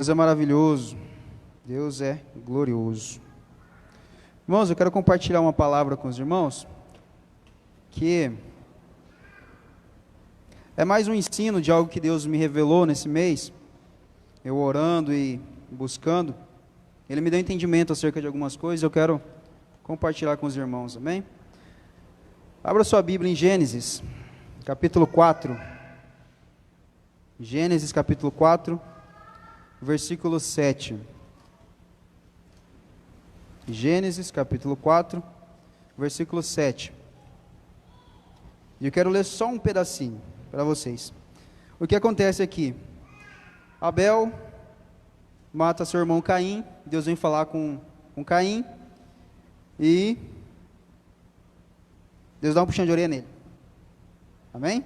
Deus é maravilhoso, Deus é glorioso. Irmãos, eu quero compartilhar uma palavra com os irmãos, que é mais um ensino de algo que Deus me revelou nesse mês, eu orando e buscando. Ele me deu entendimento acerca de algumas coisas, eu quero compartilhar com os irmãos, amém? Abra sua Bíblia em Gênesis, capítulo 4. Gênesis, capítulo 4. Versículo 7. Gênesis, capítulo 4, versículo 7. E eu quero ler só um pedacinho para vocês. O que acontece aqui? Abel mata seu irmão Caim, Deus vem falar com Caim, e Deus dá um puxão de orelha nele. Amém?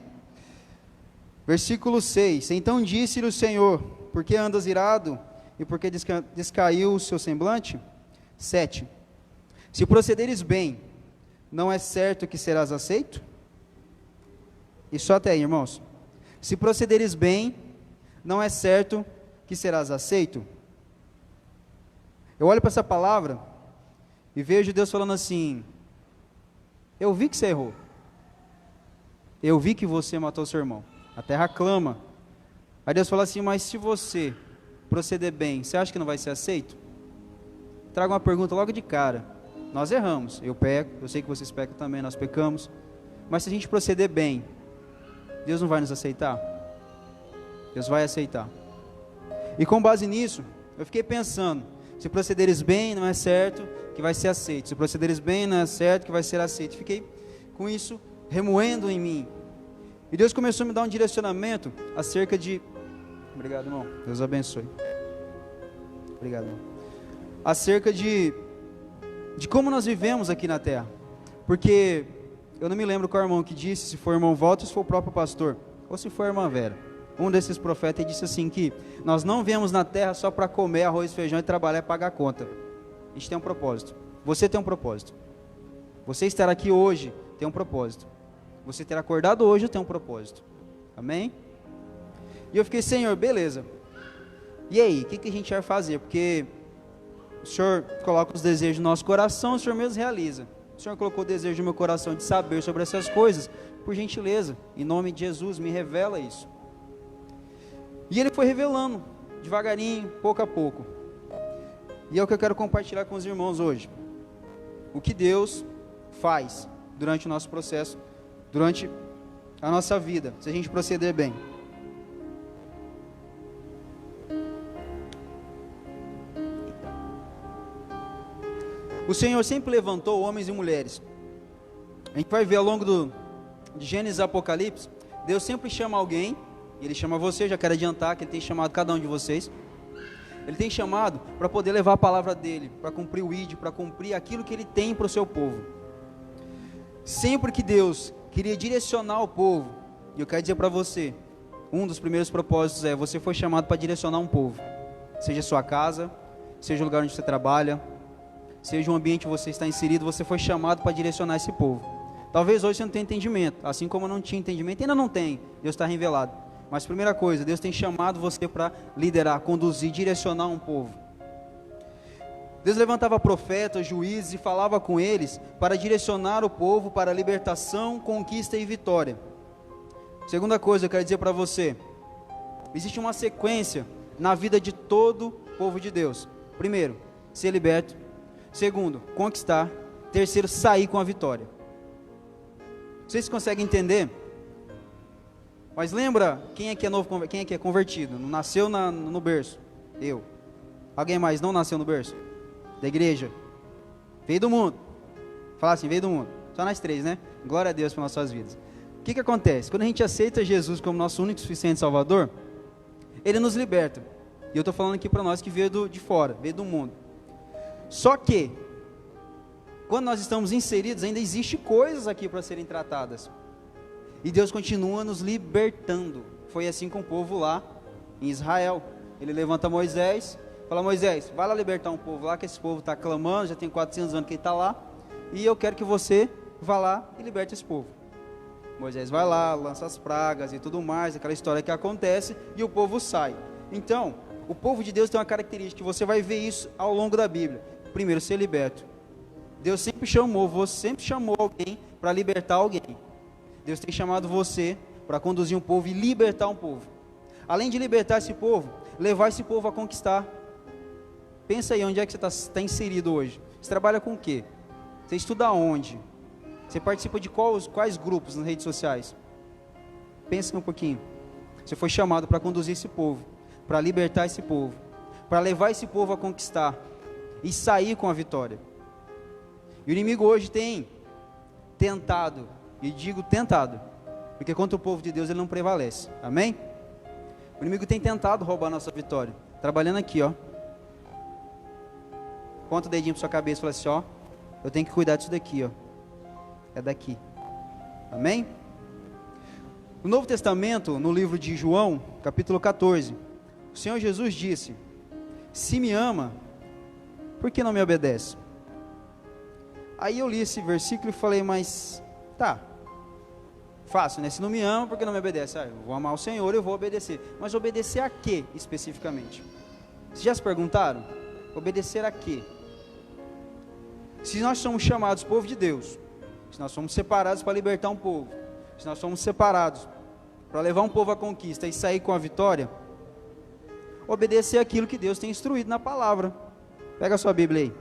Versículo 6. Então disse-lhe o Senhor: por que andas irado, e por que descaiu o seu semblante? 7. Se procederes bem, não é certo que serás aceito? E só até aí, irmãos. Se procederes bem, não é certo que serás aceito? Eu olho para essa palavra e vejo Deus falando assim: eu vi que você errou, eu vi que você matou seu irmão, a terra clama. Aí Deus fala assim: mas se você proceder bem, você acha que não vai ser aceito? Trago uma pergunta logo de cara. Nós erramos, eu peco, eu sei que vocês pecam também, nós pecamos, mas se a gente proceder bem, Deus não vai nos aceitar? Deus vai aceitar. E com base nisso, eu fiquei pensando: se procederes bem, não é certo que vai ser aceito. Se procederes bem, não é certo que vai ser aceito. Fiquei com isso remoendo em mim. E Deus começou a me dar um direcionamento acerca de... Obrigado, irmão. Deus abençoe. Obrigado, irmão. Acerca de como nós vivemos aqui na terra. Porque eu não me lembro qual irmão que disse, se foi o irmão Walter ou se foi o próprio pastor, ou se foi a irmã Vera. Um desses profetas disse assim que nós não viemos na terra só para comer arroz e feijão e trabalhar e pagar a conta. A gente tem um propósito. Você tem um propósito. Você estar aqui hoje tem um propósito. Você ter acordado hoje tem um propósito. Amém? E eu fiquei: Senhor, beleza. E aí, o que a gente vai fazer? Porque o Senhor coloca os desejos no nosso coração, o Senhor mesmo realiza. O Senhor colocou o desejo no meu coração de saber sobre essas coisas. Por gentileza, em nome de Jesus, me revela isso. E Ele foi revelando, devagarinho, pouco a pouco. E é o que eu quero compartilhar com os irmãos hoje. O que Deus faz durante o nosso processo, durante a nossa vida, se a gente proceder bem. O Senhor sempre levantou homens e mulheres. A gente vai ver ao longo de Gênesis e Apocalipse, Deus sempre chama alguém. Ele chama você, já quero adiantar que Ele tem chamado cada um de vocês. Ele tem chamado para poder levar a palavra dEle, para cumprir o ID, para cumprir aquilo que Ele tem para o seu povo. Sempre que Deus queria direcionar o povo, e eu quero dizer para você, um dos primeiros propósitos é: você foi chamado para direcionar um povo. Seja a sua casa, seja o lugar onde você trabalha, seja o ambiente que você está inserido, você foi chamado para direcionar esse povo. Talvez hoje você não tenha entendimento, assim como eu não tinha entendimento, ainda não tem, Deus está revelado. Mas primeira coisa, Deus tem chamado você para liderar, conduzir, direcionar um povo. Deus levantava profetas, juízes e falava com eles para direcionar o povo para a libertação, conquista e vitória. Segunda coisa, eu quero dizer para você: existe uma sequência na vida de todo povo de Deus. Primeiro, ser liberto. Segundo, conquistar. Terceiro, sair com a vitória. Vocês conseguem entender? Mas lembra, quem é que é novo, quem é que é convertido? Não nasceu no berço? Eu. Alguém mais não nasceu no berço? Da igreja? Veio do mundo. Fala assim: veio do mundo. Só nós três, né? Glória a Deus pelas nossas vidas. O que acontece? Quando a gente aceita Jesus como nosso único e suficiente Salvador, Ele nos liberta. E eu estou falando aqui para nós que veio de fora, veio do mundo. Só que, quando nós estamos inseridos, ainda existe coisas aqui para serem tratadas. E Deus continua nos libertando. Foi assim com o povo lá em Israel. Ele levanta Moisés, fala: Moisés, vai lá libertar um povo lá, que esse povo está clamando, já tem 400 anos que ele está lá, e eu quero que você vá lá e liberte esse povo. Moisés vai lá, lança as pragas e tudo mais, aquela história que acontece, e o povo sai. Então, o povo de Deus tem uma característica, que você vai ver isso ao longo da Bíblia. Primeiro, ser liberto. Deus sempre chamou, você sempre chamou alguém para libertar alguém. Deus tem chamado você para conduzir um povo e libertar um povo. Além de libertar esse povo, levar esse povo a conquistar. Pensa aí, onde é que você está inserido hoje? Você trabalha com o quê? Você estuda onde? Você participa de quais grupos nas redes sociais? Pensa um pouquinho. Você foi chamado para conduzir esse povo, para libertar esse povo, para levar esse povo a conquistar e sair com a vitória. E o inimigo hoje tem tentado, e digo tentado, porque contra o povo de Deus ele não prevalece, amém? O inimigo tem tentado roubar a nossa vitória, trabalhando aqui, ó. Ponta o dedinho para sua cabeça e fala assim, ó, eu tenho que cuidar disso daqui, ó. É daqui, amém? No Novo Testamento, no livro de João, capítulo 14, o Senhor Jesus disse: se me ama, por que não me obedece? Aí eu li esse versículo e falei, mas tá, fácil, né? Se não me ama, por que não me obedece? Eu vou amar o Senhor, eu vou obedecer. Mas obedecer a quê, especificamente? Vocês já se perguntaram? Obedecer a quê? Se nós somos chamados povo de Deus, se nós somos separados para libertar um povo, se nós somos separados para levar um povo à conquista e sair com a vitória, obedecer aquilo que Deus tem instruído na palavra. Pega a sua Bíblia aí,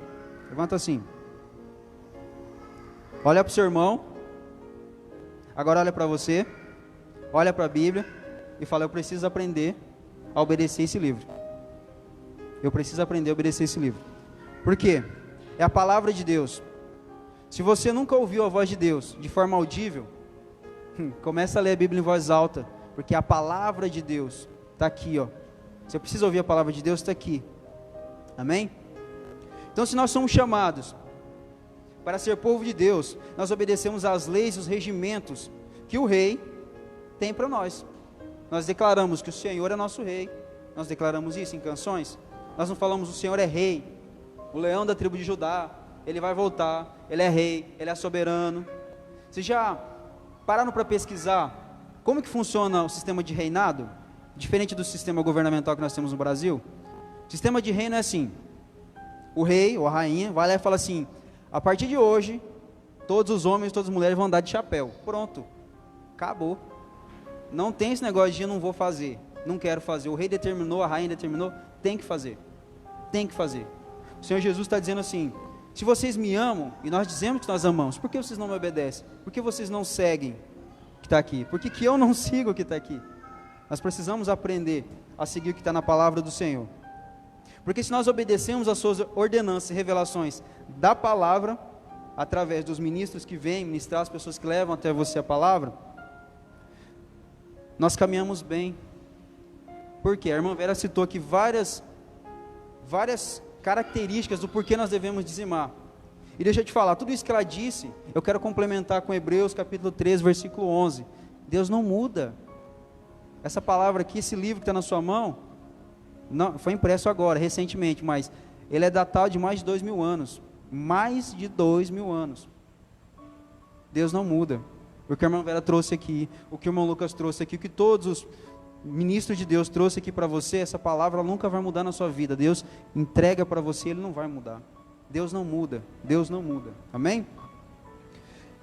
levanta assim, olha para o seu irmão, agora olha para você, olha para a Bíblia e fala, eu preciso aprender a obedecer esse livro. Eu preciso aprender a obedecer esse livro. Por quê? É a palavra de Deus. Se você nunca ouviu a voz de Deus de forma audível, começa a ler a Bíblia em voz alta, porque a palavra de Deus está aqui, ó. Você precisa ouvir a palavra de Deus, está aqui. Amém? Então, se nós somos chamados para ser povo de Deus, nós obedecemos às leis e os regimentos que o rei tem para nós. Nós declaramos que o Senhor é nosso rei. Nós declaramos isso em canções. Nós não falamos o Senhor é rei, o leão da tribo de Judá, ele vai voltar, ele é rei, ele é soberano. Vocês já pararam para pesquisar como que funciona o sistema de reinado? Diferente do sistema governamental que nós temos no Brasil. O sistema de reino é assim: o rei ou a rainha vai lá e fala assim, a partir de hoje, todos os homens, todas as mulheres vão andar de chapéu. Pronto, acabou. Não tem esse negócio de eu não vou fazer, não quero fazer. O rei determinou, a rainha determinou, tem que fazer. Tem que fazer. O Senhor Jesus está dizendo assim, se vocês me amam, e nós dizemos que nós amamos, por que vocês não me obedecem? Por que vocês não seguem o que está aqui? Por que eu não sigo o que está aqui? Nós precisamos aprender a seguir o que está na palavra do Senhor. Porque se nós obedecemos às suas ordenanças e revelações da palavra, através dos ministros que vêm ministrar, as pessoas que levam até você a palavra, nós caminhamos bem. Por quê? A irmã Vera citou aqui várias características do porquê nós devemos dizimar. E deixa eu te falar, tudo isso que ela disse, eu quero complementar com Hebreus capítulo 13, versículo 11. Deus não muda. Essa palavra aqui, esse livro que está na sua mão, não, foi impresso agora, recentemente, mas ele é datado de mais de 2000 anos. Mais de 2000 anos. Deus não muda. O que a irmã Vera trouxe aqui, o que o irmão Lucas trouxe aqui, o que todos os ministro de Deus trouxe aqui para você, essa palavra nunca vai mudar na sua vida. Deus entrega para você, Ele não vai mudar. Deus não muda, Deus não muda, amém?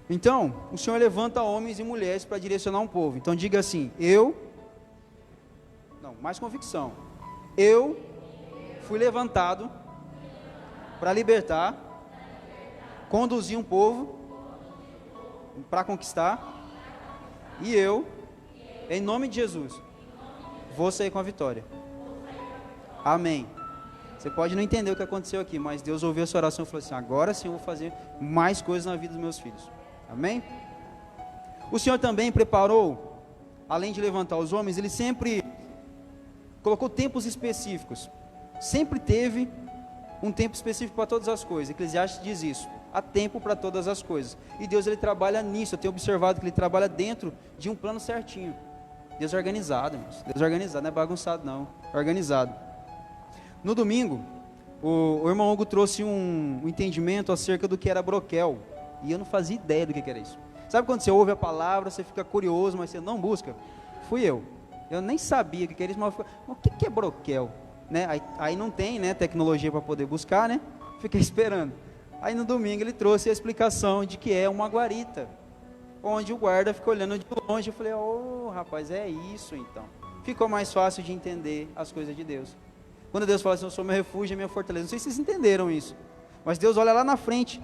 Então, o Senhor levanta homens e mulheres para direcionar um povo. Então diga assim, mais convicção, eu fui levantado para libertar, conduzir um povo para conquistar, e eu, em nome de Jesus, vou sair com a vitória. Amém. Você pode não entender o que aconteceu aqui, mas Deus ouviu a sua oração e falou assim, agora sim eu vou fazer mais coisas na vida dos meus filhos. Amém? O Senhor também preparou, além de levantar os homens, Ele sempre colocou tempos específicos. Sempre teve um tempo específico para todas as coisas. Eclesiastes diz isso. Há tempo para todas as coisas. E Deus, Ele trabalha nisso. Eu tenho observado que Ele trabalha dentro de um plano certinho. Deus é organizado, irmãos. Deus é organizado, não é bagunçado não, é organizado. No domingo, o irmão Hugo trouxe um entendimento acerca do que era broquel, e eu não fazia ideia do que era isso. Sabe quando você ouve a palavra, você fica curioso, mas você não busca? Fui eu nem sabia o que era isso, mas o que é broquel? né? Aí não tem, né, tecnologia para poder buscar, né? Fiquei esperando. Aí no domingo ele trouxe a explicação de que é uma guarita, onde o guarda fica olhando de longe. Eu falei, rapaz, é isso então. Ficou mais fácil de entender as coisas de Deus. Quando Deus fala assim, eu sou meu refúgio e minha fortaleza. Não sei se vocês entenderam isso, mas Deus olha lá na frente.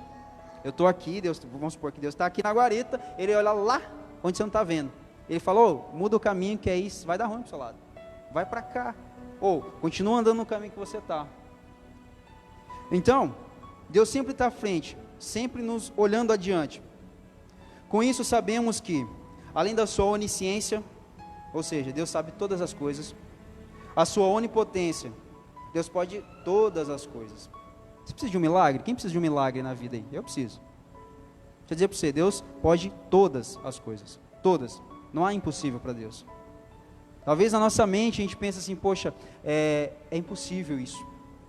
Eu estou aqui, Deus, vamos supor que Deus está aqui na guarita, Ele olha lá onde você não está vendo. Ele falou, muda o caminho que é isso, vai dar ruim para o seu lado. Vai para cá. Ou, continua andando no caminho que você está. Então, Deus sempre está à frente, sempre nos olhando adiante. Com isso sabemos que, além da sua onisciência, ou seja, Deus sabe todas as coisas, a sua onipotência, Deus pode todas as coisas. Você precisa de um milagre? Quem precisa de um milagre na vida aí? Eu preciso. Deixa eu dizer para você, Deus pode todas as coisas, todas, não há impossível para Deus. Talvez na nossa mente a gente pense assim, poxa, é impossível isso,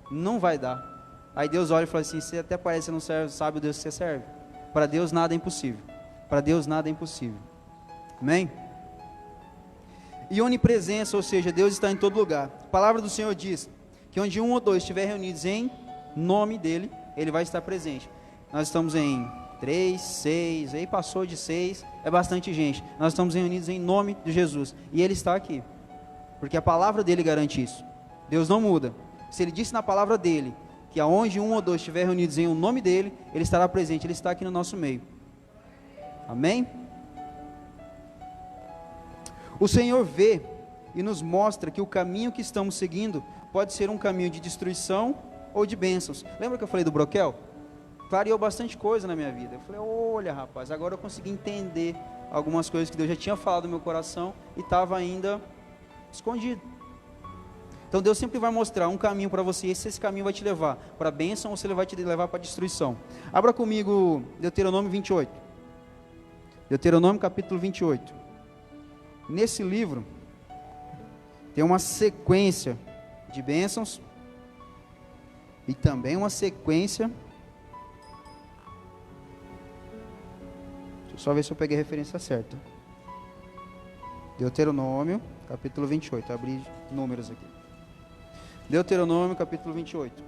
não vai dar. Aí Deus olha e fala assim, você até parece que não serve, sabe o Deus que você serve. Para Deus nada é impossível. Para Deus nada é impossível. Amém? E onipresença, ou seja, Deus está em todo lugar. A palavra do Senhor diz que onde um ou dois estiverem reunidos em nome dEle, Ele vai estar presente. Nós estamos em 3, 6, aí passou de 6, é bastante gente. Nós estamos reunidos em nome de Jesus. E Ele está aqui. Porque a palavra dEle garante isso. Deus não muda. Se Ele disse na palavra dEle, que aonde um ou dois estiverem reunidos em o nome dEle, Ele estará presente, Ele está aqui no nosso meio. Amém? O Senhor vê e nos mostra que o caminho que estamos seguindo pode ser um caminho de destruição ou de bênçãos. Lembra que eu falei do broquel? Clareou bastante coisa na minha vida. Eu falei, olha rapaz, agora eu consegui entender algumas coisas que Deus já tinha falado no meu coração e estava ainda escondido. Então Deus sempre vai mostrar um caminho para você, e se esse caminho vai te levar para a bênção ou se ele vai te levar para a destruição. Abra comigo Deuteronômio 28. Deuteronômio capítulo 28. Nesse livro tem uma sequência de bênçãos e também uma sequência. Deixa eu só ver se eu peguei a referência certa. Deuteronômio capítulo 28. Abri números aqui. Deuteronômio capítulo 28.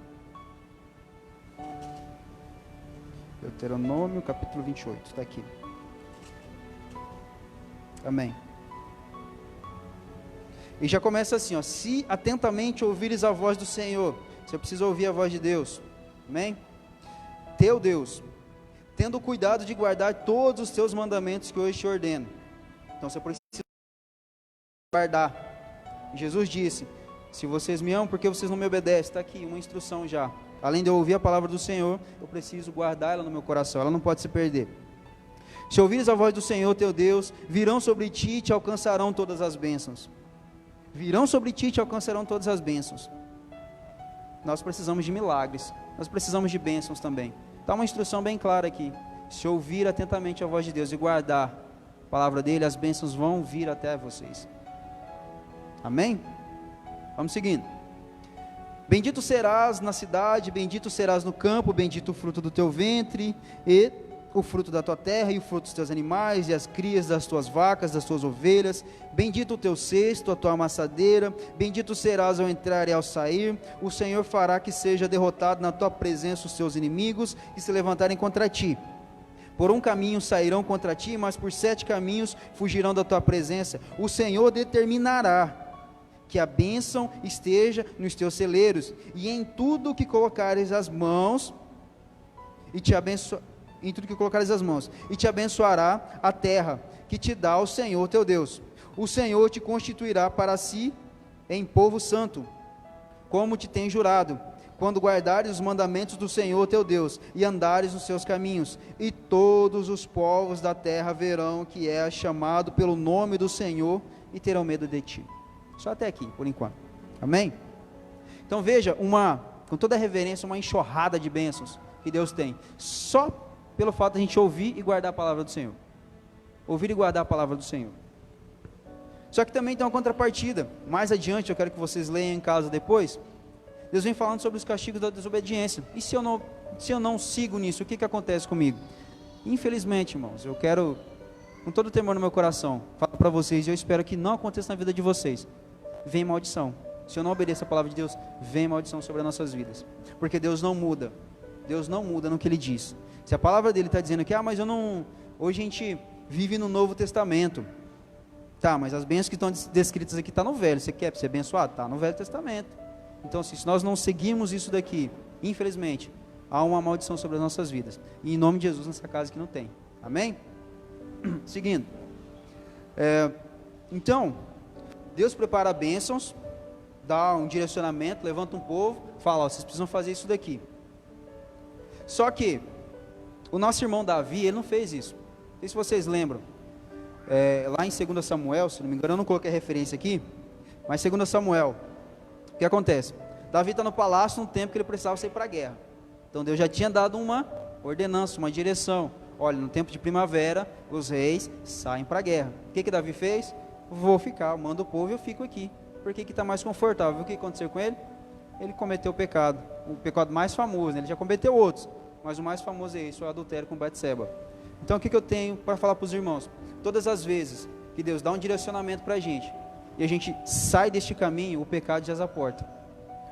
Deuteronômio capítulo 28. Está aqui. Amém. E já começa assim, ó, se atentamente ouvires a voz do Senhor, você precisa ouvir a voz de Deus, amém? Teu Deus, tendo cuidado de guardar todos os teus mandamentos que hoje te ordeno. Então você precisa guardar. Jesus disse, se vocês me amam, porque vocês não me obedecem? Está aqui uma instrução já. Além de eu ouvir a palavra do Senhor, eu preciso guardar ela no meu coração, ela não pode se perder. Se ouvires a voz do Senhor teu Deus, virão sobre ti e te alcançarão todas as bênçãos. Virão sobre ti e te alcançarão todas as bênçãos. Nós precisamos de milagres, nós precisamos de bênçãos também. Está uma instrução bem clara aqui. Se ouvir atentamente a voz de Deus e guardar a palavra dele, as bênçãos vão vir até vocês. Amém? Vamos seguindo. Bendito serás na cidade, bendito serás no campo, bendito o fruto do teu ventre, e o fruto da tua terra, e o fruto dos teus animais, e as crias das tuas vacas, das tuas ovelhas. Bendito o teu cesto, a tua amassadeira, bendito serás ao entrar e ao sair. O Senhor fará que seja derrotado na tua presença os teus inimigos, que se levantarem contra ti. Por um caminho sairão contra ti, mas por 7 caminhos fugirão da tua presença. O Senhor determinará que a bênção esteja nos teus celeiros, e em tudo que colocares as mãos, e te abençoará a terra que te dá o Senhor teu Deus. O Senhor te constituirá para si em povo santo, como te tem jurado, quando guardares os mandamentos do Senhor teu Deus, e andares nos seus caminhos, e todos os povos da terra verão que és chamado pelo nome do Senhor, e terão medo de ti. Só até aqui, por enquanto. Amém? Então veja, com toda a reverência, uma enxurrada de bênçãos que Deus tem, só pelo fato de a gente ouvir e guardar a palavra do Senhor. Ouvir e guardar a palavra do Senhor. Só que também tem uma contrapartida. Mais adiante, eu quero que vocês leiam em casa depois. Deus vem falando sobre os castigos da desobediência. E se eu não sigo nisso, o que acontece comigo? Infelizmente, irmãos, eu quero, com todo o temor no meu coração, falar para vocês, e eu espero que não aconteça na vida de vocês. Vem maldição. se eu não obedeço a palavra de Deus, vem maldição sobre as nossas vidas. Porque Deus não muda. Deus não muda no que Ele diz. Se a palavra dele está dizendo que, mas eu não... Hoje a gente vive no Novo Testamento. Tá, mas as bênçãos que estão descritas aqui estão no Velho. Você quer ser abençoado? Está no Velho Testamento. Então, se nós não seguirmos isso daqui, infelizmente, há uma maldição sobre as nossas vidas. E em nome de Jesus, nessa casa que não tem. Amém? Seguindo. Então, Deus prepara bênçãos, dá um direcionamento, levanta um povo, fala, vocês precisam fazer isso daqui. Só que, o nosso irmão Davi, ele não fez isso. Não sei se vocês lembram. Lá em 2 Samuel, se não me engano, eu não coloquei a referência aqui, mas 2 Samuel, o que acontece? Davi está no palácio no tempo que ele precisava sair para a guerra. Então Deus já tinha dado uma ordenança, uma direção. Olha, no tempo de primavera, os reis saem para a guerra. O que Davi fez? Vou ficar, manda o povo e eu fico aqui. Porque que está mais confortável. O que aconteceu com ele? Ele cometeu o pecado mais famoso, né? Ele já cometeu outros, mas o mais famoso é esse, o adultério com Batseba. Então o que eu tenho para falar para os irmãos? Todas as vezes que Deus dá um direcionamento para a gente, e a gente sai deste caminho, o pecado já a porta.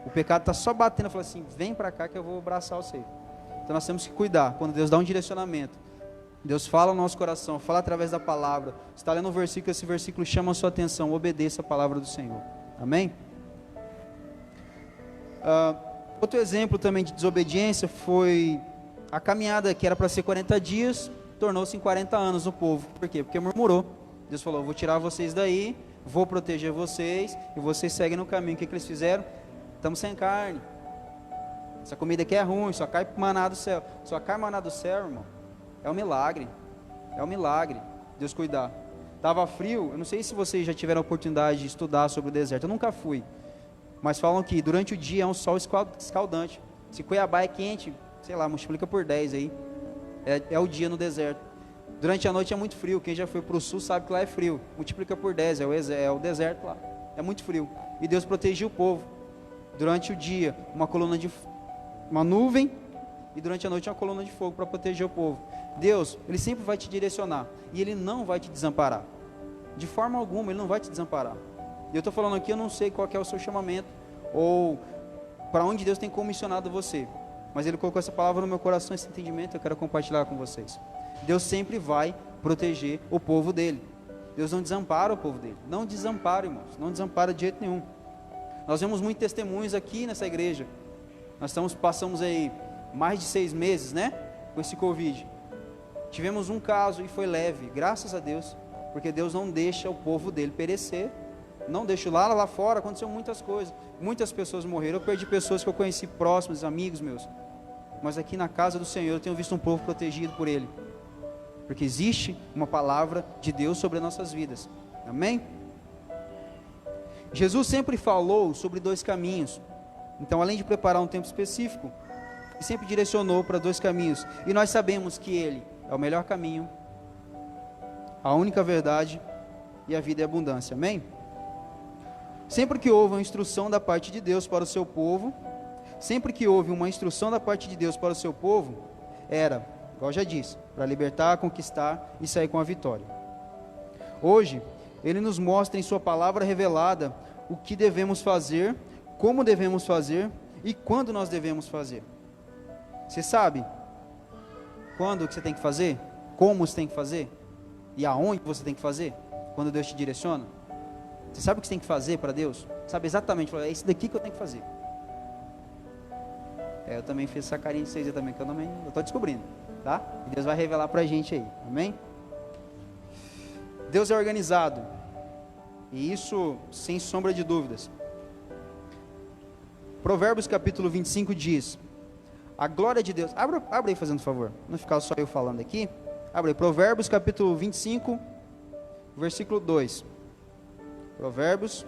O pecado está só batendo, fala assim, vem para cá que eu vou abraçar você. Então nós temos que cuidar, quando Deus dá um direcionamento, Deus fala no nosso coração, fala através da palavra, você está lendo um versículo, esse versículo chama a sua atenção, obedeça a palavra do Senhor. Amém? Outro exemplo também de desobediência foi a caminhada que era para ser 40 dias, tornou-se em 40 anos no povo. Por quê? Porque murmurou. Deus falou, vou tirar vocês daí, vou proteger vocês, e vocês seguem no caminho. O que eles fizeram? Estamos sem carne. Essa comida aqui é ruim, só cai maná do céu. Só cai maná do céu, irmão. É um milagre. É um milagre Deus cuidar. Estava frio, eu não sei se vocês já tiveram a oportunidade de estudar sobre o deserto, eu nunca fui. Mas falam que durante o dia é um sol escaldante. Se Cuiabá é quente, sei lá, multiplica por 10 aí. É o dia no deserto. Durante a noite é muito frio. Quem já foi para o sul sabe que lá é frio. Multiplica por 10, é o deserto lá. É muito frio. E Deus protegia o povo. Durante o dia, uma nuvem, e durante a noite uma coluna de fogo para proteger o povo. Deus, Ele sempre vai te direcionar. E Ele não vai te desamparar. De forma alguma, Ele não vai te desamparar. E eu estou falando aqui, eu não sei qual que é o seu chamamento, ou para onde Deus tem comissionado você. Mas Ele colocou essa palavra no meu coração, esse entendimento, eu quero compartilhar com vocês. Deus sempre vai proteger o povo dEle. Deus não desampara o povo dEle. Não desampara, irmãos. Não desampara de jeito nenhum. Nós vemos muitos testemunhos aqui nessa igreja. Passamos aí mais de 6 meses, né? Com esse Covid. Tivemos um caso e foi leve, graças a Deus. Porque Deus não deixa o povo dEle perecer. Não deixa lá fora, aconteceu muitas coisas. Muitas pessoas morreram. Eu perdi pessoas que eu conheci próximos, amigos meus. Mas aqui na casa do Senhor eu tenho visto um povo protegido por Ele. Porque existe uma palavra de Deus sobre as nossas vidas. Amém? Jesus sempre falou sobre 2 caminhos. Então, além de preparar um tempo específico, Ele sempre direcionou para 2 caminhos. E nós sabemos que Ele é o melhor caminho, a única verdade e a vida e a abundância. Amém? Sempre que houve uma instrução da parte de Deus para o seu povo, era, igual já disse, para libertar, conquistar e sair com a vitória. Hoje, Ele nos mostra em sua palavra revelada o que devemos fazer, como devemos fazer e quando nós devemos fazer. Você sabe quando que você tem que fazer? Como você tem que fazer? E aonde você tem que fazer? Quando Deus te direciona? Você sabe o que você tem que fazer para Deus? Sabe exatamente, é isso daqui que eu tenho que fazer. Eu também fiz essa carinha de vocês também, que eu estou descobrindo, tá? E Deus vai revelar para a gente aí, amém? Deus é organizado, e isso sem sombra de dúvidas. Provérbios capítulo 25 diz, a glória de Deus, abre aí fazendo favor, não ficar só eu falando aqui, abre aí, Provérbios capítulo 25, versículo 2, Provérbios,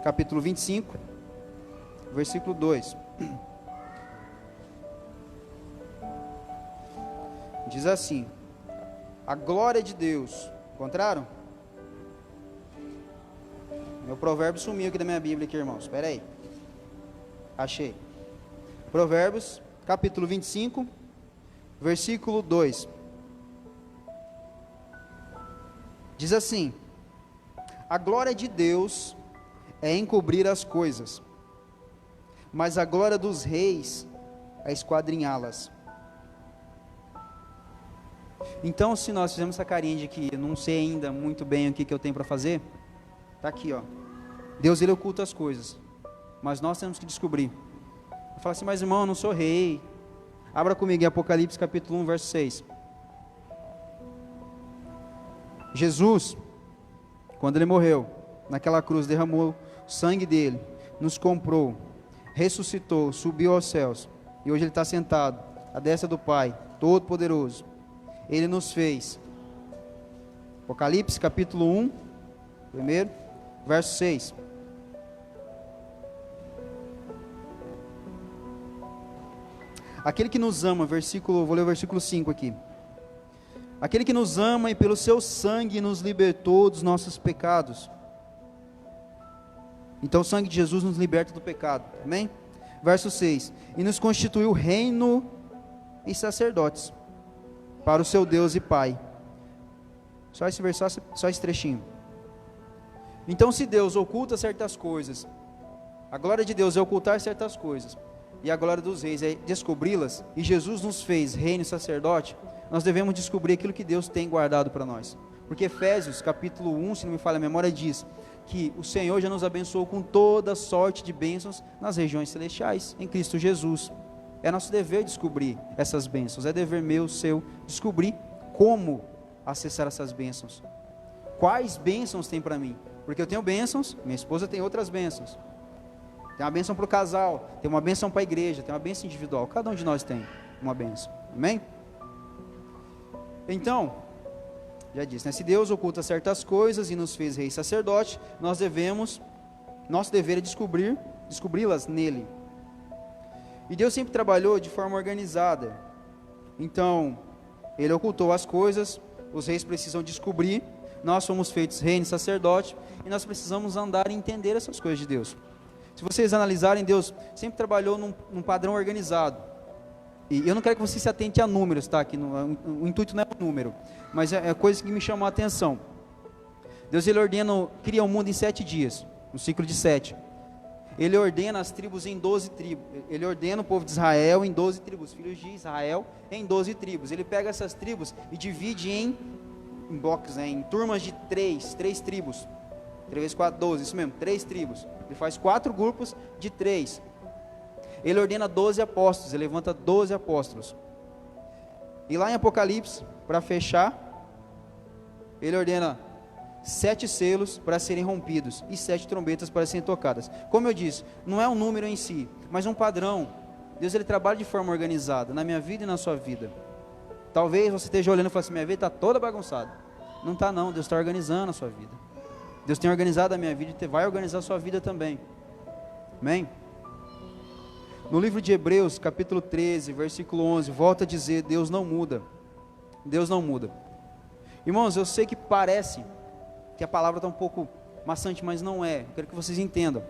capítulo 25, versículo 2, diz assim, a glória de Deus, encontraram? Meu provérbio sumiu aqui da minha Bíblia aqui, irmãos, espera aí, achei, Provérbios, capítulo 25, versículo 2, diz assim, A glória de Deus é encobrir as coisas, mas a glória dos reis é esquadrinhá-las. Então, se nós fizermos essa carinha de que eu não sei ainda muito bem o que eu tenho para fazer, está aqui, ó. Deus, ele oculta as coisas, mas nós temos que descobrir. Fala assim, mas irmão, eu não sou rei. Abra comigo em Apocalipse capítulo 1, verso 6. Jesus, quando ele morreu naquela cruz, derramou o sangue dele, nos comprou, ressuscitou, subiu aos céus, e hoje ele está sentado à destra do Pai, Todo-Poderoso. Ele nos fez. Apocalipse capítulo 1, primeiro, verso 6. Aquele que nos ama, vou ler o versículo 5 aqui. Aquele que nos ama e pelo seu sangue nos libertou dos nossos pecados. Então o sangue de Jesus nos liberta do pecado, amém? Verso 6, e nos constituiu reino e sacerdotes, para o seu Deus e Pai. Só esse verso, só esse trechinho. Então se Deus oculta certas coisas, a glória de Deus é ocultar certas coisas, e a glória dos reis é descobri-las, e Jesus nos fez reino e sacerdote, nós devemos descobrir aquilo que Deus tem guardado para nós. Porque Efésios capítulo 1, se não me falha a memória, diz que o Senhor já nos abençoou com toda sorte de bênçãos nas regiões celestiais, em Cristo Jesus. É nosso dever descobrir essas bênçãos, é dever meu, seu, descobrir como acessar essas bênçãos. Quais bênçãos tem para mim? Porque eu tenho bênçãos, minha esposa tem outras bênçãos. Tem uma bênção para o casal, tem uma bênção para a igreja, tem uma bênção individual. Cada um de nós tem uma bênção, amém? Então, já disse, né? Se Deus oculta certas coisas e nos fez rei e sacerdote, nosso dever é descobri-las nele. E Deus sempre trabalhou de forma organizada. Então, ele ocultou as coisas, os reis precisam descobrir, nós somos feitos reino e sacerdote, e nós precisamos andar e entender essas coisas de Deus. Se vocês analisarem, Deus sempre trabalhou num padrão organizado. E eu não quero que você se atente a números, tá? Aqui o intuito não é o número, mas é coisa que me chamou a atenção. Deus, ele cria o mundo em 7 dias, no ciclo de 7. Ele ordena as tribos em 12 tribos. Ele ordena o povo de Israel em 12 tribos, filhos de Israel em 12 tribos. Ele pega essas tribos e divide em blocos, né, em turmas de 3 tribos. 3 vezes 4, 12, isso mesmo, 3 tribos. Ele faz 4 grupos de 3. Ele ordena 12 apóstolos, ele levanta 12 apóstolos. E lá em Apocalipse, para fechar, ele ordena 7 selos para serem rompidos e 7 trombetas para serem tocadas. Como eu disse, não é um número em si, mas um padrão. Deus, ele trabalha de forma organizada, na minha vida e na sua vida. Talvez você esteja olhando e fale assim, minha vida está toda bagunçada. Não está não, Deus está organizando a sua vida. Deus tem organizado a minha vida e vai organizar a sua vida também. Amém? No livro de Hebreus, capítulo 13, versículo 11, volta a dizer, Deus não muda. Deus não muda. Irmãos, eu sei que parece que a palavra está um pouco maçante, mas não é. Eu quero que vocês entendam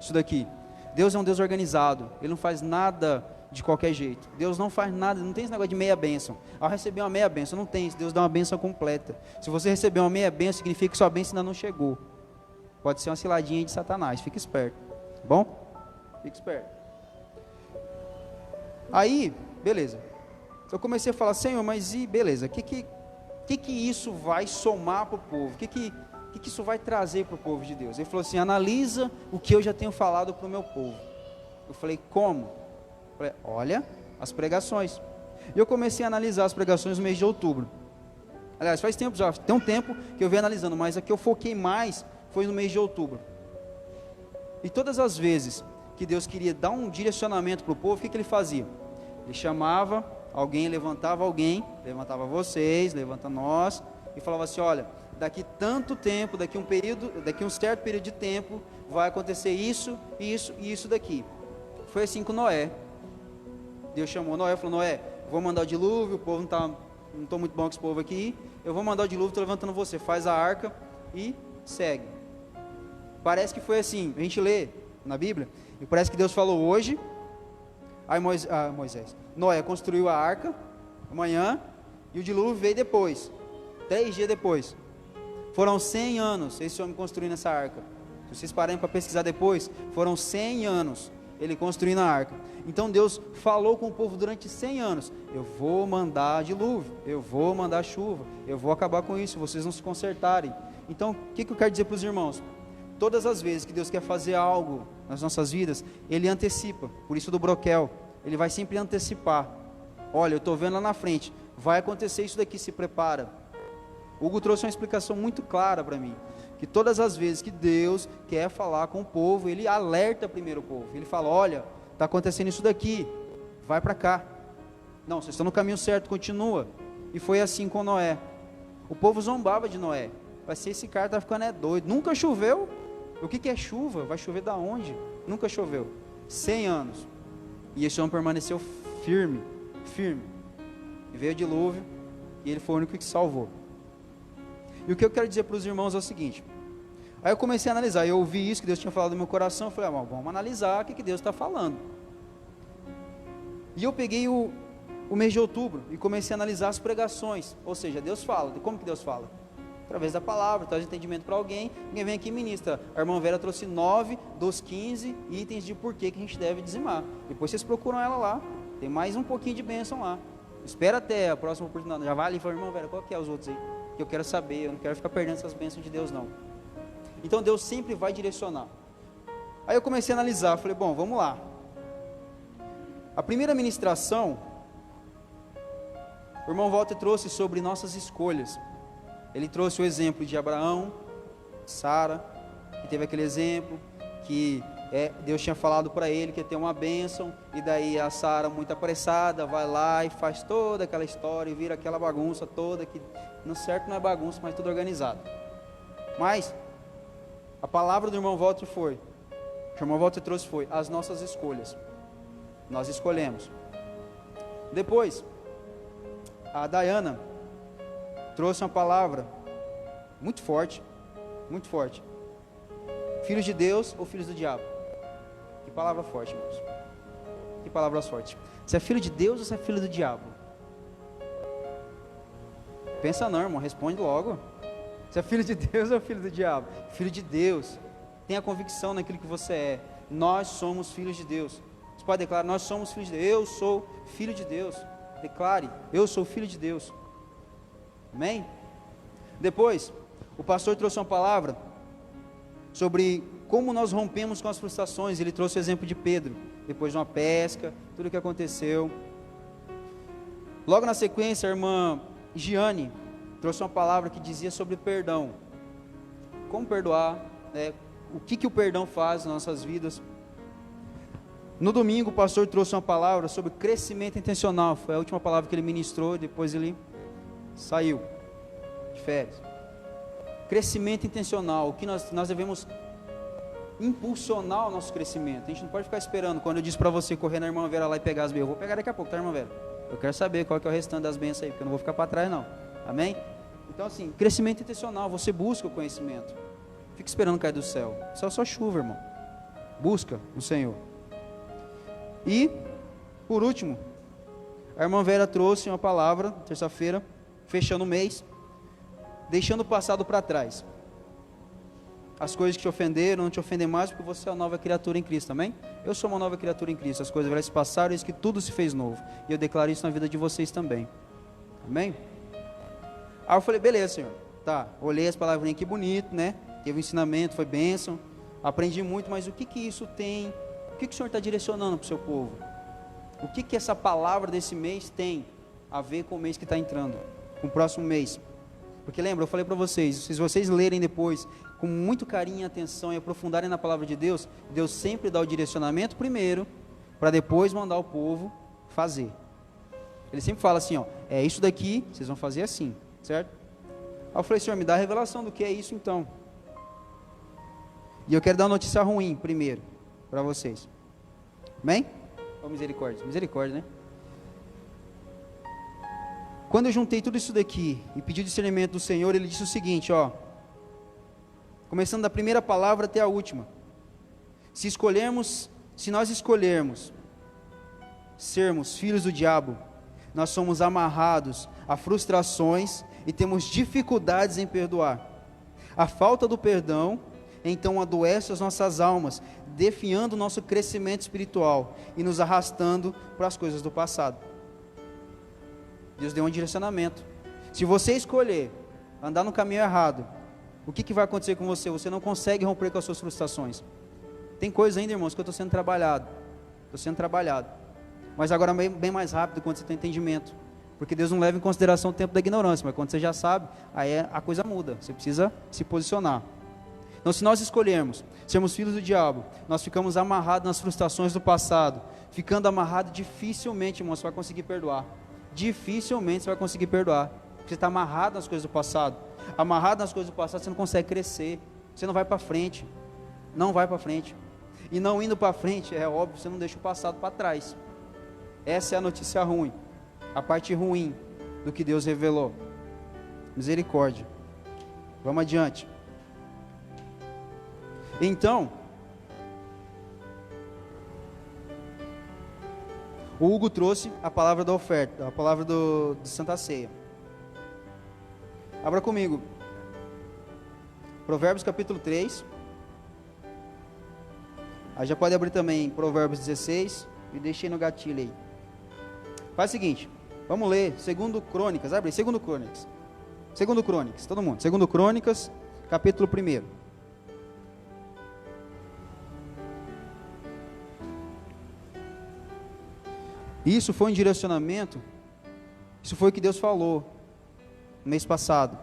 isso daqui. Deus é um Deus organizado. Ele não faz nada de qualquer jeito. Deus não faz nada, não tem esse negócio de meia bênção. Ao receber uma meia bênção, não tem isso. Deus dá uma bênção completa. Se você receber uma meia bênção, significa que sua bênção ainda não chegou. Pode ser uma ciladinha de Satanás. Fique esperto. Tá bom? Fique esperto. Aí, beleza. Eu comecei a falar, Senhor, mas e beleza, o que isso vai somar para o povo? O que isso vai trazer para o povo de Deus? Ele falou assim, analisa o que eu já tenho falado para o meu povo. Eu falei, como? Eu falei, olha as pregações. E eu comecei a analisar as pregações no mês de outubro. Aliás, faz tempo já, tem um tempo que eu venho analisando, mas a que eu foquei mais foi no mês de outubro. E todas as vezes que Deus queria dar um direcionamento para o povo, o que ele fazia? Ele chamava alguém, levantava vocês, levanta nós, e falava assim, olha, daqui tanto tempo, daqui um certo período de tempo, vai acontecer isso, isso e isso daqui. Foi assim com Noé. Deus chamou Noé, falou, Noé, vou mandar o dilúvio, o povo não estou muito bom com esse povo aqui, eu vou mandar o dilúvio, estou levantando você, faz a arca e segue. Parece que foi assim, a gente lê na Bíblia, e parece que Deus falou hoje, aí Noé construiu a arca, amanhã, e o dilúvio veio depois, 3 dias depois. Foram 100 anos esse homem construindo essa arca. Se vocês pararem para pesquisar depois, foram 100 anos ele construindo a arca. Então Deus falou com o povo durante 100 anos: eu vou mandar dilúvio, eu vou mandar chuva, eu vou acabar com isso, vocês não se consertarem. Então, o que eu quero dizer para os irmãos? Todas as vezes que Deus quer fazer algo nas nossas vidas, Ele antecipa. Por isso do broquel, Ele vai sempre antecipar. Olha, eu estou vendo lá na frente, vai acontecer isso daqui, se prepara. Hugo trouxe uma explicação muito clara para mim, que todas as vezes que Deus quer falar com o povo, Ele alerta primeiro o povo. Ele fala: olha, está acontecendo isso daqui, vai para cá. Não, vocês estão no caminho certo, continua. E foi assim com Noé. O povo zombava de Noé. Vai ser, esse cara está ficando doido. Nunca choveu. O que é chuva? Vai chover da onde? Nunca choveu. 100 anos. E esse homem permaneceu firme. E veio o dilúvio, e ele foi o único que salvou. E o que eu quero dizer para os irmãos é o seguinte. Aí eu comecei a analisar, eu ouvi isso que Deus tinha falado no meu coração, eu falei: vamos analisar o que Deus está falando. E eu peguei o mês de outubro e comecei a analisar as pregações. Ou seja, Deus fala. Como que Deus fala? Através da palavra, traz entendimento para alguém vem aqui e ministra. A irmã Vera trouxe 9 dos 15 itens de porquê que a gente deve dizimar. Depois vocês procuram ela lá, tem mais um pouquinho de bênção lá. Espera até a próxima oportunidade, já vai ali e fala: irmã Vera, qual que é os outros aí? Que eu quero saber, eu não quero ficar perdendo essas bênçãos de Deus não. Então Deus sempre vai direcionar. Aí eu comecei a analisar, falei: bom, vamos lá. A primeira ministração, o irmão Walter trouxe sobre nossas escolhas. Ele trouxe o exemplo de Abraão, Sara, que teve aquele exemplo, que Deus tinha falado para ele que ia ter uma bênção, e daí a Sara, muito apressada, vai lá e faz toda aquela história, e vira aquela bagunça toda, que no certo não é bagunça, mas tudo organizado. Mas, a palavra do irmão Walter foi, o irmão Walter trouxe foi, as nossas escolhas. Nós escolhemos. Depois, a Dayana trouxe uma palavra muito forte, muito forte. Filhos de Deus ou filhos do diabo? Que palavra forte, irmãos. Que palavras fortes. Você é filho de Deus ou você é filho do diabo? Pensa não, irmão, responde logo. Você é filho de Deus ou filho do diabo? Filho de Deus. Tenha convicção naquilo que você é. Nós somos filhos de Deus. Você pode declarar: nós somos filhos de Deus. Eu sou filho de Deus. Declare: eu sou filho de Deus. Amém? Depois, o pastor trouxe uma palavra sobre como nós rompemos com as frustrações. Ele trouxe o exemplo de Pedro, depois de uma pesca, tudo o que aconteceu. Logo na sequência, a irmã Giane trouxe uma palavra que dizia sobre perdão. Como perdoar, o que o perdão faz nas nossas vidas. No domingo, o pastor trouxe uma palavra sobre crescimento intencional. Foi a última palavra que ele ministrou, e depois ele saiu de férias. Crescimento intencional, o que nós devemos impulsionar o nosso crescimento. A gente não pode ficar esperando. Quando eu disse para você correr na irmã Vera lá e pegar as bênçãos, eu vou pegar daqui a pouco, tá, irmã Vera? Eu quero saber qual que é o restante das bênçãos aí, porque eu não vou ficar para trás não. Amém? Então assim, crescimento intencional, você busca o conhecimento. Fica esperando cair do céu. O céu é só chuva, irmão. Busca o Senhor. E, por último, a irmã Vera trouxe uma palavra, terça-feira, fechando o mês, deixando o passado para trás. As coisas que te ofenderam, não te ofendem mais, porque você é uma nova criatura em Cristo, amém? Eu sou uma nova criatura em Cristo, as coisas velhas passaram, eis que tudo se fez novo. E eu declaro isso na vida de vocês também, amém? Aí eu falei: beleza, Senhor, tá, olhei as palavrinhas, que bonito, né? Teve um ensinamento, foi bênção, aprendi muito, mas o que isso tem, o que o Senhor está direcionando para o seu povo? O que essa palavra desse mês tem a ver com o mês que está entrando, com o próximo mês? Porque lembra, eu falei para vocês, se vocês lerem depois, com muito carinho e atenção, e aprofundarem na palavra de Deus, Deus sempre dá o direcionamento primeiro, para depois mandar o povo fazer. Ele sempre fala assim, é isso daqui, vocês vão fazer assim, certo? Aí eu falei: Senhor, me dá a revelação do que é isso então. E eu quero dar uma notícia ruim primeiro, para vocês. Amém? Oh, misericórdia, misericórdia, né? Quando eu juntei tudo isso daqui e pedi o discernimento do Senhor, Ele disse o seguinte, começando da primeira palavra até a última: se nós escolhermos sermos filhos do diabo, nós somos amarrados a frustrações e temos dificuldades em perdoar. A falta do perdão, então, adoece as nossas almas, definhando o nosso crescimento espiritual e nos arrastando para as coisas do passado. Deus deu um direcionamento. Se você escolher andar no caminho errado, o que vai acontecer com você? Você não consegue romper com as suas frustrações. Tem coisa ainda, irmãos, que eu estou sendo trabalhado. Mas agora bem mais rápido quando você tem entendimento. Porque Deus não leva em consideração o tempo da ignorância, mas quando você já sabe, aí a coisa muda. Você precisa se posicionar. Então, se nós escolhermos sermos filhos do diabo, nós ficamos amarrados nas frustrações do passado. Ficando amarrado, dificilmente, irmão, você vai conseguir perdoar. Dificilmente você vai conseguir perdoar. Porque você está amarrado nas coisas do passado. Amarrado nas coisas do passado, você não consegue crescer. Você não vai para frente. Não vai para frente. E não indo para frente, é óbvio, você não deixa o passado para trás. Essa é a notícia ruim. A parte ruim do que Deus revelou. Misericórdia. Vamos adiante. Então, o Hugo trouxe a palavra da oferta, a palavra de Santa Ceia. Abra comigo. Provérbios capítulo 3. Aí já pode abrir também Provérbios 16. E deixei no gatilho aí. Faz o seguinte, vamos ler 2 Crônicas. Abre aí, 2 Crônicas. 2 Crônicas, todo mundo. 2 Crônicas, capítulo 1. Isso foi um direcionamento, isso foi o que Deus falou no mês passado.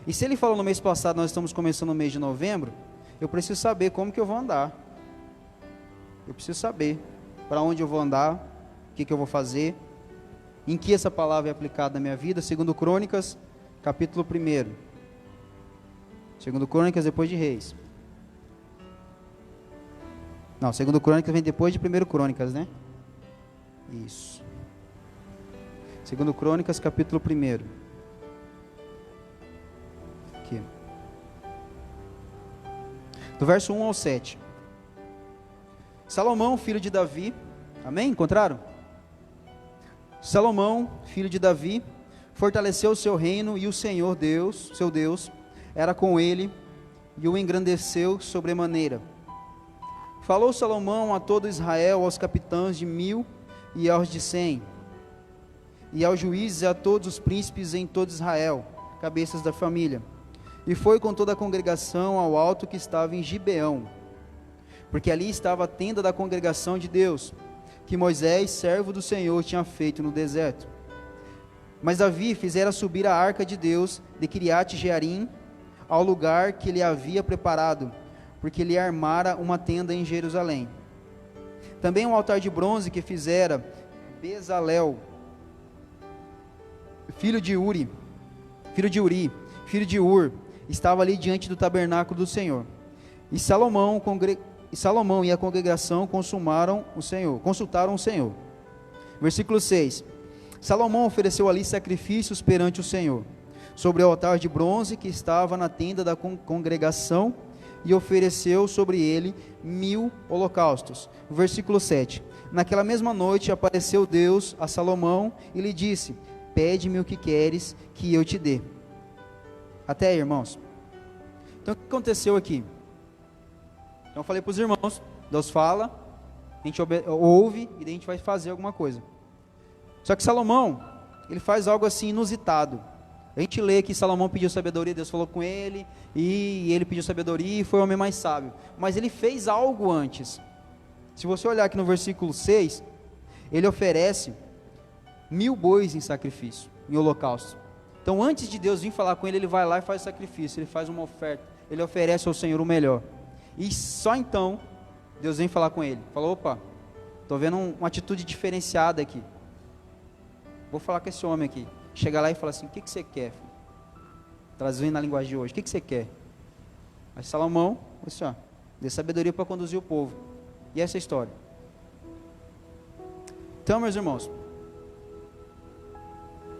E se Ele falou no mês passado, nós estamos começando o mês de novembro, eu preciso saber como que eu vou andar. Eu preciso saber para onde eu vou andar, o que eu vou fazer, em que essa palavra é aplicada na minha vida. 2 Crônicas, capítulo 1. 2 Crônicas depois de Reis. Não, 2 Crônicas vem depois de 1 Crônicas, né? Isso. 2 Crônicas, capítulo 1. Aqui. Do verso 1 ao 7. Salomão, filho de Davi. Amém? Encontraram? Salomão, filho de Davi, fortaleceu o seu reino e o Senhor Deus, seu Deus, era com ele e o engrandeceu sobremaneira. Falou Salomão a todo Israel, aos capitães de 1000 e aos de 100, e aos juízes e a todos os príncipes em todo Israel, cabeças da família. E foi com toda a congregação ao alto que estava em Gibeão, porque ali estava a tenda da congregação de Deus, que Moisés, servo do Senhor, tinha feito no deserto. Mas Davi fizera subir a arca de Deus de Kiriate Jearim ao lugar que ele havia preparado, porque ele armara uma tenda em Jerusalém. Também um altar de bronze que fizera Bezalel, filho de Uri, filho de Ur, estava ali diante do tabernáculo do Senhor. E Salomão e a congregação consultaram o Senhor. Versículo 6. Salomão ofereceu ali sacrifícios perante o Senhor, sobre o altar de bronze que estava na tenda da congregação, e ofereceu sobre ele 1000 holocaustos. Versículo 7. Naquela mesma noite apareceu Deus a Salomão e lhe disse: pede-me o que queres que eu te dê. Até aí, irmãos. Então o que aconteceu aqui? Então eu falei para os irmãos, Deus fala, a gente ouve e daí a gente vai fazer alguma coisa. Só que Salomão, ele faz algo assim inusitado. A gente lê que Salomão pediu sabedoria, Deus falou com ele, e ele pediu sabedoria e foi o homem mais sábio. Mas ele fez algo antes. Se você olhar aqui no versículo 6, ele oferece 1000 bois em sacrifício, em holocausto. Então antes de Deus vir falar com ele, ele vai lá e faz sacrifício, ele faz uma oferta, ele oferece ao Senhor o melhor. E só então, Deus vem falar com ele. Falou, opa, estou vendo uma atitude diferenciada aqui. Vou falar com esse homem aqui. Chega lá e fala assim: o que você quer? Trazendo na linguagem de hoje, o que você quer? Mas Salomão, assim, ó, dê sabedoria para conduzir o povo. E essa é a história. Então, meus irmãos,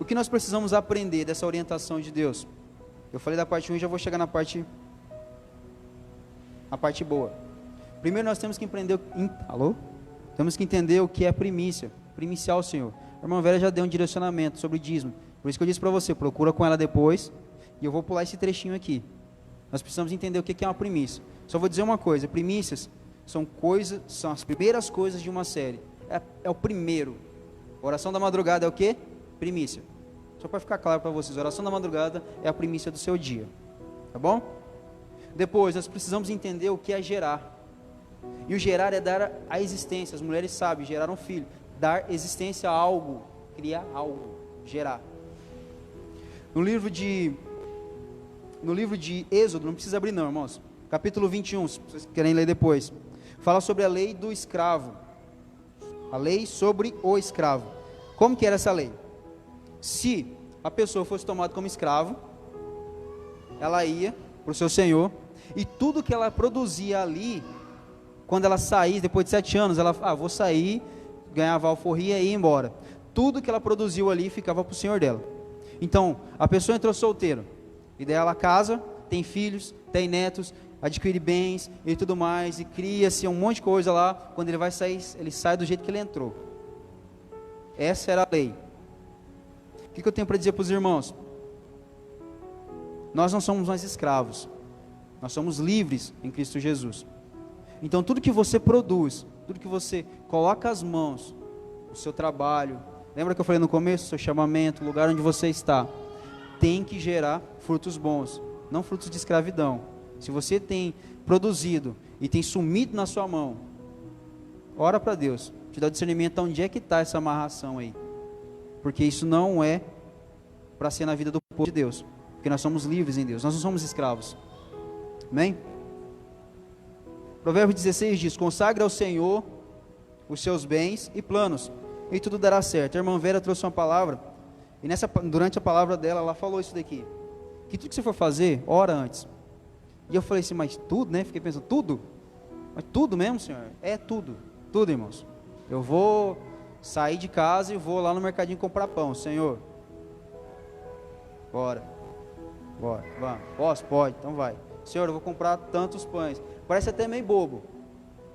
o que nós precisamos aprender dessa orientação de Deus? Eu falei da parte ruim, já vou chegar na parte boa. Primeiro nós temos que aprender Temos que entender o que é primícia, primiciar o Senhor. A irmã velha já deu um direcionamento sobre o dízimo. Por isso que eu disse para você, procura com ela depois, e eu vou pular esse trechinho aqui. Nós precisamos entender o que é uma primícia. Só vou dizer uma coisa: primícias são as primeiras coisas de uma série. É o primeiro. A oração da madrugada é o quê? Primícia. Só para ficar claro para vocês, a oração da madrugada é a primícia do seu dia. Tá bom? Depois, nós precisamos entender o que é gerar. E o gerar é dar a existência. As mulheres sabem, gerar um filho. Dar existência a algo. Criar algo. Gerar. No livro de Êxodo, não precisa abrir não, irmãos. Capítulo 21, se vocês querem ler depois. Fala sobre a lei do escravo. A lei sobre o escravo. Como que era essa lei? Se a pessoa fosse tomada como escravo, ela ia para o seu senhor, e tudo que ela produzia ali, quando ela saísse, depois de 7 anos, ela, vou sair, ganhava alforria e ia embora. Tudo que ela produziu ali ficava para o senhor dela. Então, a pessoa entrou solteira, e daí ela casa, tem filhos, tem netos, adquire bens e tudo mais, e cria-se um monte de coisa lá. Quando ele vai sair, ele sai do jeito que ele entrou. Essa era a lei. O que eu tenho para dizer para os irmãos? Nós não somos mais escravos, nós somos livres em Cristo Jesus. Então tudo que você produz, tudo que você coloca as mãos, o seu trabalho, lembra que eu falei no começo, o seu chamamento, o lugar onde você está, tem que gerar frutos bons, não frutos de escravidão. Se você tem produzido e tem sumido na sua mão, ora para Deus, te dá discernimento de onde é que está essa amarração aí, porque isso não é para ser na vida do povo de Deus, porque nós somos livres em Deus, nós não somos escravos. Amém? Provérbios 16 diz: consagre ao Senhor os seus bens e planos, e tudo dará certo. A irmã Vera trouxe uma palavra, e durante a palavra dela, ela falou isso daqui, que tudo que você for fazer, ora antes. E eu falei assim, mas tudo, né? Fiquei pensando, tudo? Mas tudo mesmo, Senhor? É tudo, tudo, irmãos. Eu vou sair de casa e vou lá no mercadinho comprar pão, Senhor. Bora, vamos. Posso? Pode, então vai. Senhor, eu vou comprar tantos pães. Parece até meio bobo,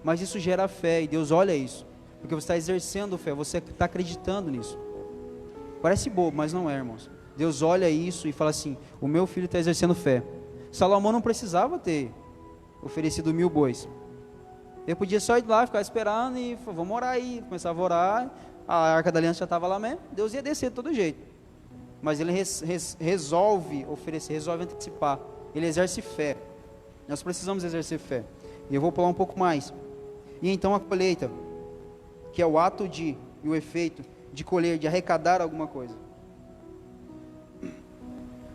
mas isso gera fé, e Deus olha isso, porque você está exercendo fé, você está acreditando nisso. Parece bobo, mas não é, irmãos. Deus olha isso e fala assim, o meu filho está exercendo fé. Salomão não precisava ter oferecido 1000 bois. Ele podia só ir lá, ficar esperando e vamos orar aí. Começava a orar, a Arca da Aliança já estava lá mesmo, Deus ia descer de todo jeito. Mas ele resolve oferecer, resolve antecipar. Ele exerce fé. Nós precisamos exercer fé. E eu vou pular um pouco mais. E então a colheita, que é o ato e o efeito de colher, de arrecadar alguma coisa.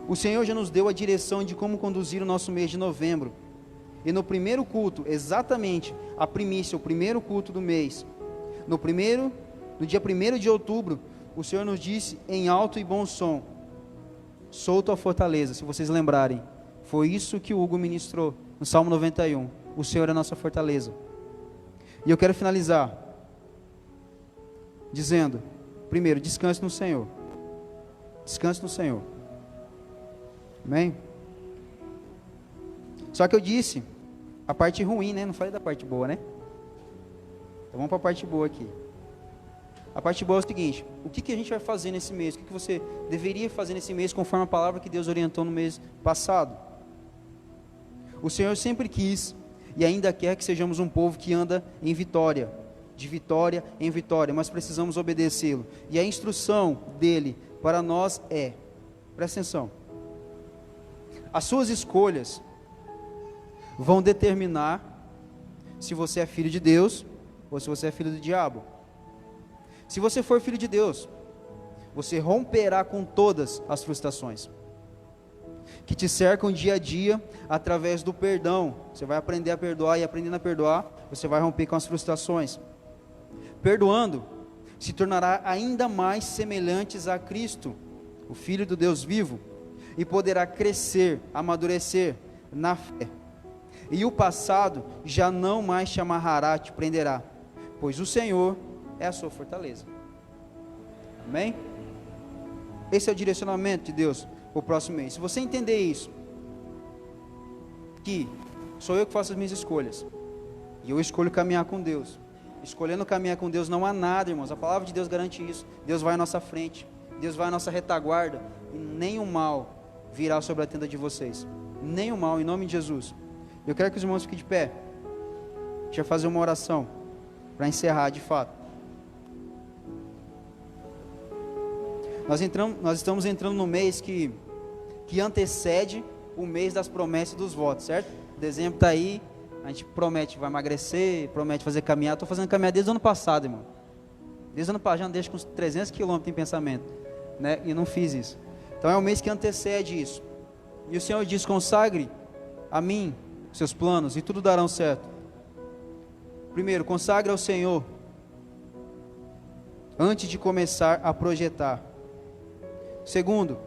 O Senhor já nos deu a direção de como conduzir o nosso mês de novembro. E no primeiro culto, exatamente, a primícia, o primeiro culto do mês, no dia 1º de outubro, o Senhor nos disse em alto e bom som: solto a fortaleza. Se vocês lembrarem, foi isso que o Hugo ministrou no Salmo 91. O Senhor é a nossa fortaleza. E eu quero finalizar dizendo, primeiro, descanse no Senhor. Descanse no Senhor. Amém? Só que eu disse a parte ruim, né? Não falei da parte boa, né? Então vamos para a parte boa aqui. A parte boa é o seguinte: o que a gente vai fazer nesse mês? O que você deveria fazer nesse mês, conforme a palavra que Deus orientou no mês passado? O Senhor sempre quis e ainda quer que sejamos um povo que anda em vitória, de vitória em vitória, mas precisamos obedecê-lo. E a instrução dele para nós é, presta atenção, as suas escolhas vão determinar se você é filho de Deus ou se você é filho do diabo. Se você for filho de Deus, você romperá com todas as frustrações que te cercam dia a dia através do perdão. Você vai aprender a perdoar, e aprendendo a perdoar, você vai romper com as frustrações. Perdoando, se tornará ainda mais semelhantes a Cristo, o Filho do Deus vivo, e poderá crescer, amadurecer na fé. E o passado já não mais te amarrará, te prenderá, pois o Senhor é a sua fortaleza. Amém? Esse é o direcionamento de Deus para o próximo mês. Se você entender isso, que sou eu que faço as minhas escolhas, e eu escolho caminhar com Deus. Escolhendo caminhar com Deus não há nada, irmãos. A palavra de Deus garante isso. Deus vai à nossa frente, Deus vai à nossa retaguarda, e nenhum mal virá sobre a tenda de vocês. nem o mal, em nome de Jesus. Eu quero que os irmãos fiquem de pé. Deixa eu fazer uma oração para encerrar de fato. Nós estamos entrando no mês que antecede o mês das promessas e dos votos, certo? Dezembro está aí, a gente promete que vai emagrecer, promete fazer caminhada. Estou fazendo caminhada desde o ano passado, irmão. Desde o ano passado, já deixo com uns 300 quilômetros em pensamento, né? E não fiz isso. Então é o mês que antecede isso. E o Senhor diz: consagre a mim seus planos e tudo darão certo. Primeiro, consagre ao Senhor antes de começar a projetar. Segundo,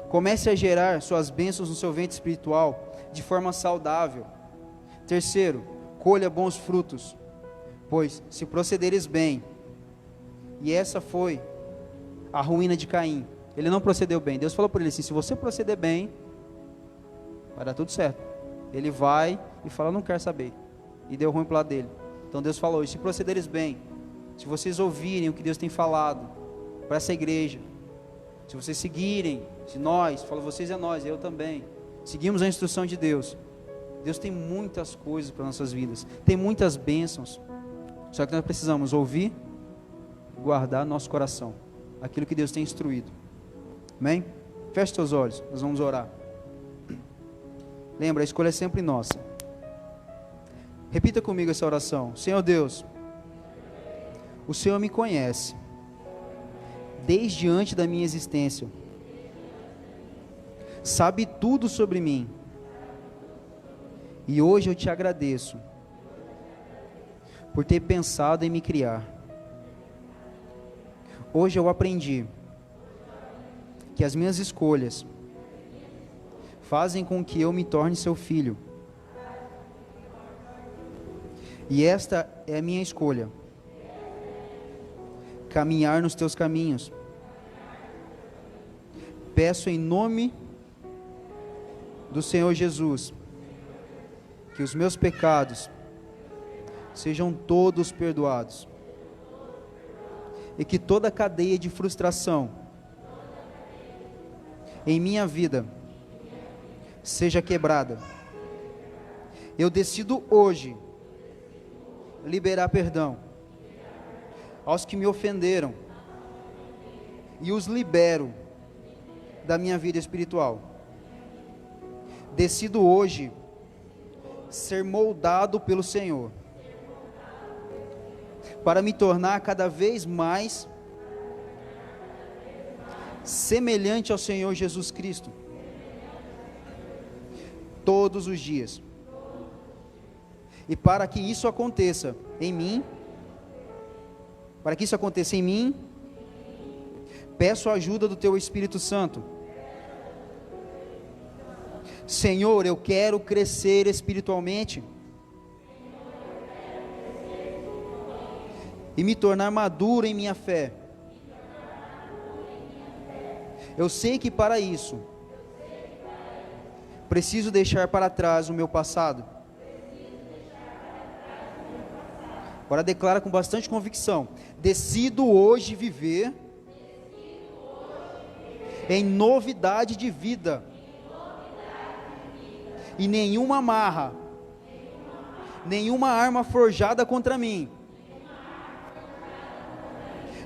comece a gerar suas bênçãos no seu ventre espiritual de forma saudável. Terceiro, colha bons frutos, pois se procederes bem, e essa foi a ruína de Caim, ele não procedeu bem. Deus falou para ele assim: se você proceder bem, vai dar tudo certo. Ele vai e fala: não quero saber, e deu ruim para o lado dele. Então Deus falou: se procederes bem, se vocês ouvirem o que Deus tem falado para essa igreja, se vocês seguirem, se nós, fala vocês é nós, eu também, seguimos a instrução de Deus, Deus tem muitas coisas para nossas vidas, tem muitas bênçãos, só que nós precisamos ouvir e guardar no nosso coração aquilo que Deus tem instruído. Amém? Feche seus olhos, nós vamos orar. Lembra, a escolha é sempre nossa. Repita comigo essa oração: Senhor Deus, o Senhor me conhece desde antes da minha existência, sabe tudo sobre mim, e hoje eu te agradeço por ter pensado em me criar. Hoje eu aprendi que as minhas escolhas fazem com que eu me torne seu filho, e esta é a minha escolha: caminhar nos teus caminhos. Peço em nome do Senhor Jesus que os meus pecados sejam todos perdoados e que toda cadeia de frustração em minha vida seja quebrada. Eu decido hoje liberar perdão aos que me ofenderam e os libero da minha vida espiritual. Decido hoje ser moldado pelo Senhor para me tornar cada vez mais semelhante ao Senhor Jesus Cristo todos os dias. E para que isso aconteça em mim, peço a ajuda do Teu Espírito Santo. Senhor, eu quero crescer espiritualmente e me tornar maduro em minha fé. Eu sei que para isso preciso deixar para trás o meu passado. Agora declara com bastante convicção: decido hoje viver em novidade de vida, e nenhuma amarra, nenhuma arma forjada contra mim,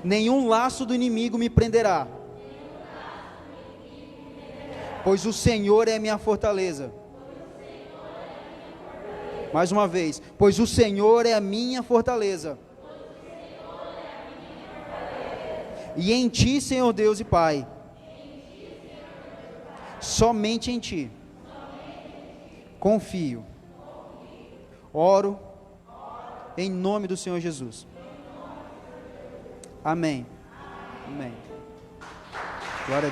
nenhum laço do inimigo me prenderá, pois o Senhor é minha fortaleza. Mais uma vez, pois o Senhor é a minha fortaleza. E em Ti, Senhor Deus e Pai, somente em Ti confio, oro, em nome do Senhor Jesus. Amém. Amém.